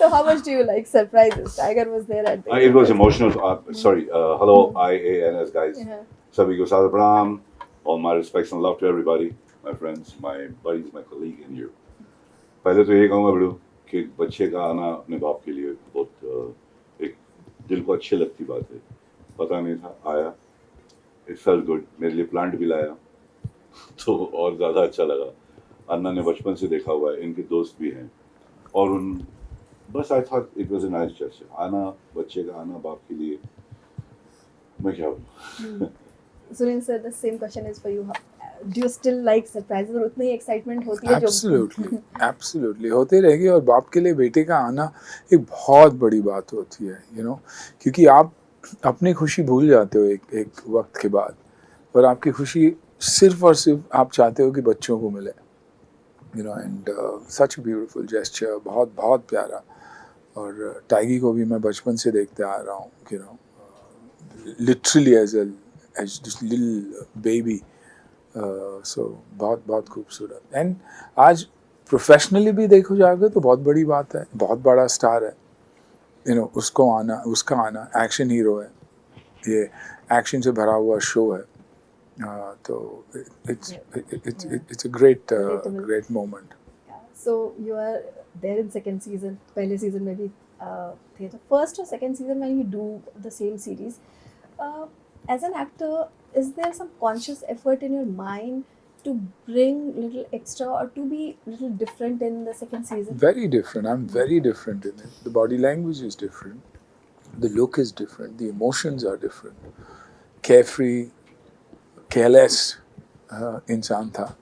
So how much do you like surprises? Tiger was there at the It was emotional. Sorry. Hello, IANS guys. Yeah. Sabi ko Sadabram. All my respects and love to everybody, my friends, my buddies, my colleague, and you. पहले तो ये कहूँगा बिड़ू कि बच्चे का आना अपने बाप के लिए बहुत एक दिल को अच्छी लगती बात है. पता नहीं था, आया. It felt good. मेरे लिए प्लांट भी लाया, तो और ज़्यादा अच्छा लगा. अन्ना ने बचपन से देखा हुआ है, इनके दोस्त भी हैं, और बस I thought it was a nice gesture. आना, बच्चे का आना बाप के लिए, मैं क्या बोलूं. Sunil sir, the same question is for you. Do you still like surprises? और उतनी ही excitement होती है जो Absolutely, absolutely होते रहेगी. और बाप के लिए बेटे का आना एक बहुत बड़ी बात होती है, you know, क्योंकि आप अपनी खुशी भूल जाते हो एक वक्त के बाद, और आपकी खुशी सिर्फ और सिर्फ आप चाहते हो कि बच्चों को मिले, you know, and such a beautiful gesture, बहुत बहुत प्यारा. और टाइगी को भी मैं बचपन से देखते आ रहा हूँ, you know, literally as this little baby. So बहुत बहुत खूबसूरत. एंड आज प्रोफेशनली भी देखो जाओगे तो बहुत बड़ी बात है, बहुत बड़ा स्टार है, you know, उसका आना एक्शन हीरो है, ये एक्शन से भरा हुआ शो है, तो it's a great moment. So you are there in second season. पहले season में भी थे. तो first और second season when you do the same series, as an actor, is there some conscious effort in your mind to bring little extra or to be little different in the second season? Very different. I'm very different in it. The body language is different. The look is different. The emotions are different. Carefree, careless इंसान था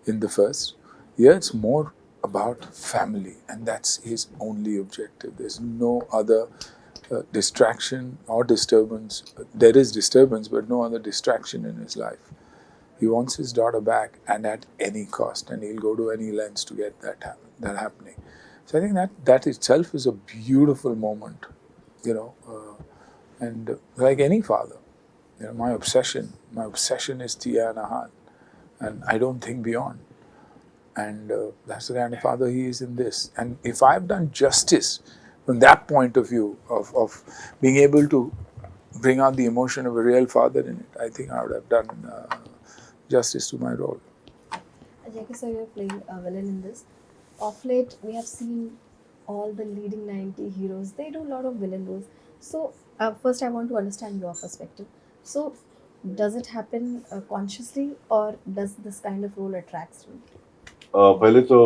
in the first. Here it's more about family, and that's his only objective. There's no other distraction or disturbance. There is disturbance, but no other distraction in his life. He wants his daughter back, and at any cost, and he'll go to any lengths to get that happening. So I think that itself is a beautiful moment, you know, and like any father, you know, my obsession is Tia and Ahan, and I don't think beyond. And that's the kind of father he is in this. And if I've done justice from that point of view of being able to bring out the emotion of a real father in it, I think I would have done justice to my role. J.K. sir, you're playing a villain in this. Of late, we have seen all the leading 90 heroes. They do a lot of villain roles. So, first I want to understand your perspective. So, does it happen consciously, or does this kind of role attracts you? पहले तो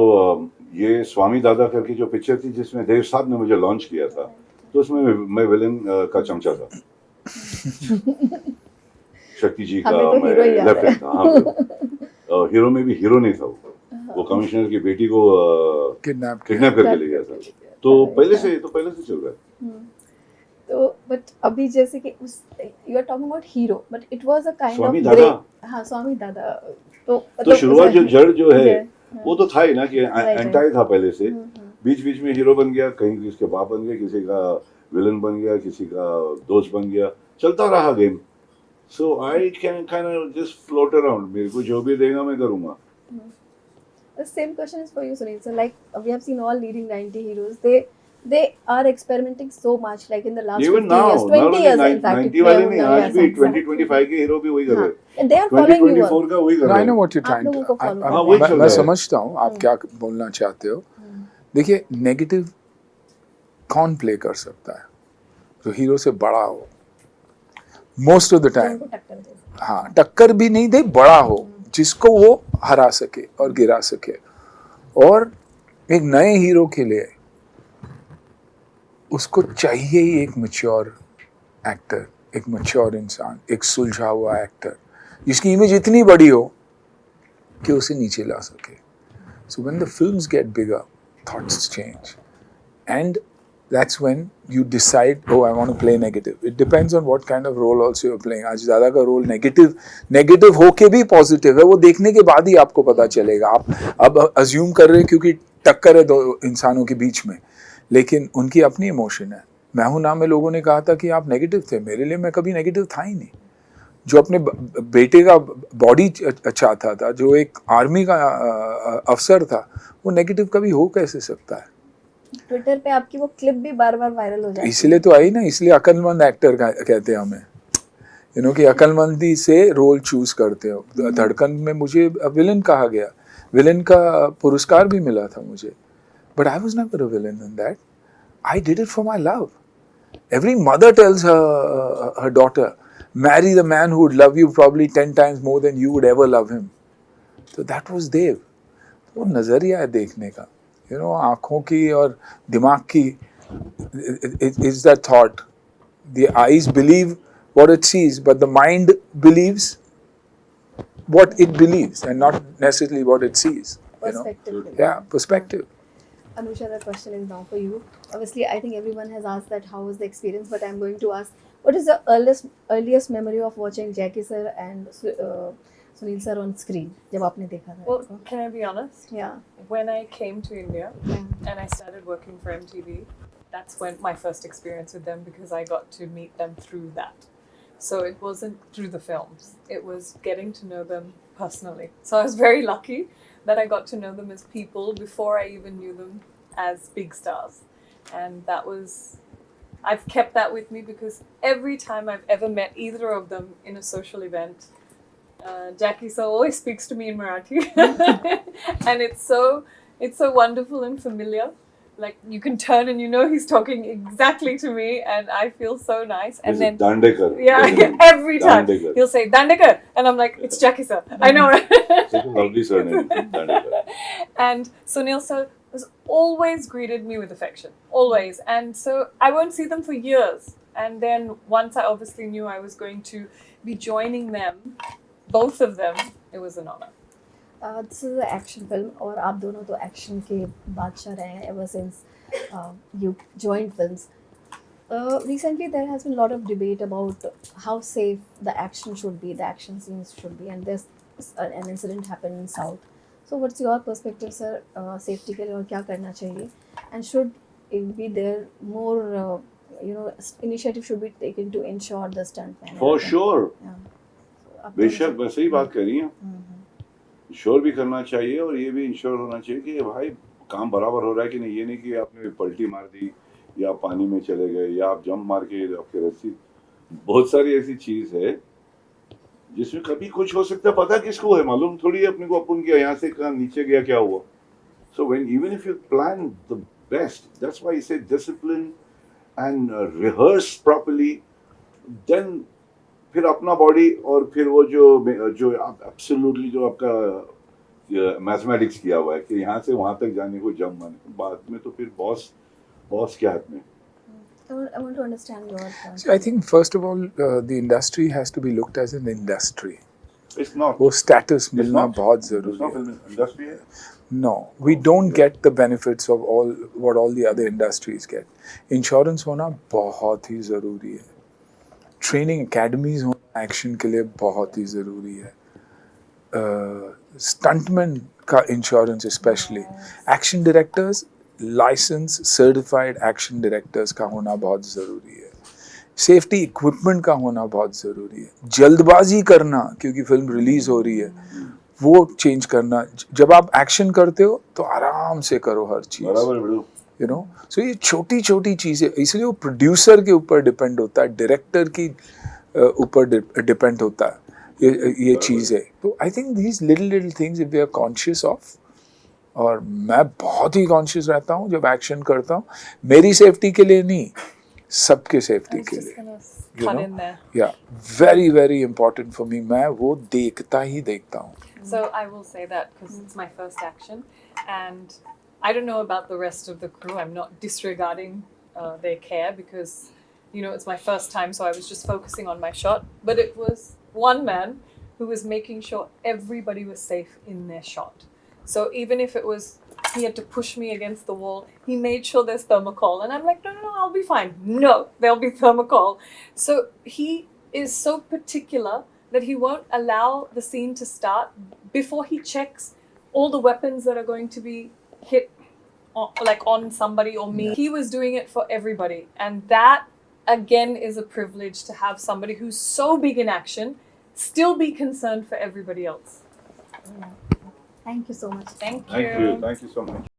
ये स्वामी दादा करके जो picture थी जिसमें देव साहब ने मुझे लॉन्च किया था, तो उसमें मैं विलन का चमचा था. शक्ति जी का मैं लेफ्ट हैंड था. हाँ, हीरो में भी हीरो नहीं था वो कमिश्नर की बेटी को किडनैप करके ले गया था. तो पहले से चल रहा है. तो बट अभी जैसे कि you are talking about hero, but it was a kind of Swami Dada. हाँ, स्वामी दादा. तो शुरुआत जो जड़ जो है वो तो था ही ना कि एंटाई था पहले से. बीच में हीरो बन गया, कहीं किसके बाप बन गया, किसी का विलन बन गया, किसी का दोस्त बन गया, चलता रहा game. So I can kind of just float around. मेरे को जो भी देगा मैं करूंगा. The same question is for you, Sunil. So, like we have seen all leading 90 heroes. They are experimenting so much, like in the last 50 years, 20 years in fact. 90 वाले नहीं, आज भी 2025 के हीरो भी वही कर रहे हैं. They are following you. 2024 का वही कर रहे हैं. I know what you're trying to. मैं समझता हूँ आप क्या बोलना चाहते हो. देखिए, नेगेटिव कौन प्ले कर सकता है जो हीरो से बड़ा हो, मोस्ट ऑफ द टाइम. हाँ, टक्कर भी नहीं दे, बड़ा हो, जिसको वो हरा सके और गिरा सके. और एक नए हीरो के लिए उसको चाहिए ही एक मैच्योर एक्टर, एक मैच्योर इंसान, एक सुलझा हुआ एक्टर जिसकी इमेज इतनी बड़ी हो कि उसे नीचे ला सके. So when the films get bigger, thoughts change, and that's when you decide, oh, I want to play negative. It depends on what kind of role also you're playing. आज ज़्यादा का रोल नेगेटिव हो के भी positive है, वो देखने के बाद ही आपको पता चलेगा. आप अब अज्यूम कर रहे हैं क्योंकि टक्कर है दो इंसानों के बीच में, लेकिन उनकी अपनी इमोशन है. मैं हूं ना में लोगों ने कहा था कि आप नेगेटिव थे. मेरे लिए मैं कभी नेगेटिव था ही नहीं. जो अपने बेटे का बॉडी चाहता था, जो एक आर्मी का अफसर था, वो नेगेटिव कभी हो कैसे सकता है. ट्विटर पे आपकी वो क्लिप भी बार बार वायरल हो जाती है। इसलिए तो आई ना, इसलिए अक्लमंद एक्टर कहते हैं हमें, कि अक्लमंदी से रोल चूज करते हो। धड़कन में मुझे विलन कहा गया, विलन का पुरस्कार भी मिला था मुझे, but I was never a villain in that. I did it for my love. Every mother tells her daughter, marry the man who would love you probably 10 times more than you would ever love him. So that was Dev. वो नज़रिया है देखने का, आँखों की और दिमाग की, is that thought. The eyes believe what it sees, but the mind believes what it believes and not necessarily what it sees. Perspective. Yeah, perspective. Anusha, the question is now for you. Obviously, I think everyone has asked that how was the experience, but I'm going to ask, what is the earliest memory of watching Jackie sir and Sunil sir on screen? जब आपने देखा था? Well, can I be honest? Yeah. When I came to India Yeah. and I started working for MTV, that's when my first experience with them, because I got to meet them through that. So it wasn't through the films. It was getting to know them personally. So I was very lucky that I got to know them as people before I even knew them as big stars. And that was, I've kept that with me, because every time I've ever met either of them in a social event, Jackie sir always speaks to me in Marathi. And it's so wonderful and familiar. Like, you can turn and he's talking exactly to me, and I feel so nice. And then Dandekar. yeah, every time Dandekar. he'll say Dandekar, and I'm like, it's Jackie sir. I know. Such a lovely surname, Dandekar. And Sunil sir has always greeted me with affection, always. And so I won't see them for years. And then once I obviously knew I was going to be joining them, both of them, it was an honor. This is an action film, और आप दोनों तो action के बादशाह रहे हैं ever since you joined films. Recently, there has been a lot of debate about how safe the action should be, the action scenes should be, and there's an incident happened in South. So, what's your perspective, sir? Safety के लिए और क्या करना चाहिए? And should it be there more, initiative should be taken to ensure the stuntman? For sure. Yeah. So, बेशक वैसे ही बात करी है। इंश्योर भी करना चाहिए और ये भी इंश्योर होना चाहिए कि भाई काम बराबर हो रहा है कि नहीं। ये नहीं कि आपने पलटी मार दी या पानी में चले गए या आप जंप मार के आपके रस्सी। बहुत सारी ऐसी चीज है जिसमें कभी कुछ हो सकता है, पता किसको है मालूम थोड़ी है अपने को, अपन के यहाँ से कहाँ नीचे गया क्या हुआ। So when even if you plan the best, that's why I say discipline and rehearse properly, then फिर अपना बॉडी और फिर वो जो एब्सोल्युटली जो आपका मैथमेटिक्स किया हुआ है कि यहाँ से वहाँ तक जाने को जंप मारने बाद में तो फिर बॉस क्या हाथ में। I want to understand your point. So I think first of all, the industry has to be looked as an industry. It's not. वो status It's मिलना not. बहुत It's ज़रूरी not है. film industry है। No, we don't get the benefits of what all the other industries get. Insurance होना बहुत ही ज़रूरी है. Training academies होना एक्शन के लिए बहुत ही ज़रूरी है. Stuntmen का insurance especially. Action directors, licensed certified action directors का होना बहुत ज़रूरी है. सेफ्टी इक्विपमेंट का होना बहुत ज़रूरी है. जल्दबाजी करना क्योंकि फिल्म रिलीज हो रही है वो चेंज करना. जब आप एक्शन करते हो तो आराम से करो हर चीज़. बराबर बिल्कुल. सो ये छोटी छोटी चीज़ें, इसलिए वो प्रोड्यूसर के ऊपर डिपेंड होता है, डायरेक्टर की ऊपर डिपेंड होता है ये चीज़ें. तो I think these little things if we are conscious of, और मैं बहुत ही कॉन्शियस रहता हूँ जब एक्शन करता हूँ, मेरी सेफ्टी के लिए नहीं, सबके सेफ्टी के लिए. Cut in there. Yeah, very very important for me. मैं वो देखता ही देखता हूँ. So I will say that because it's my first action, and I don't know about the rest of the crew. I'm not disregarding their care because it's my first time, so I was just focusing on my shot. But it was one man who was making sure everybody was safe in their shot. So even if it was he had to push me against the wall, he made sure there's thermocol, and I'm like, no, I'll be fine. No, there'll be thermocol. So he is so particular that he won't allow the scene to start before he checks all the weapons that are going to be hit on somebody or me. He was doing it for everybody, and that again is a privilege to have somebody who's so big in action still be concerned for everybody else. Thank you so much. Thank you. Thank you so much.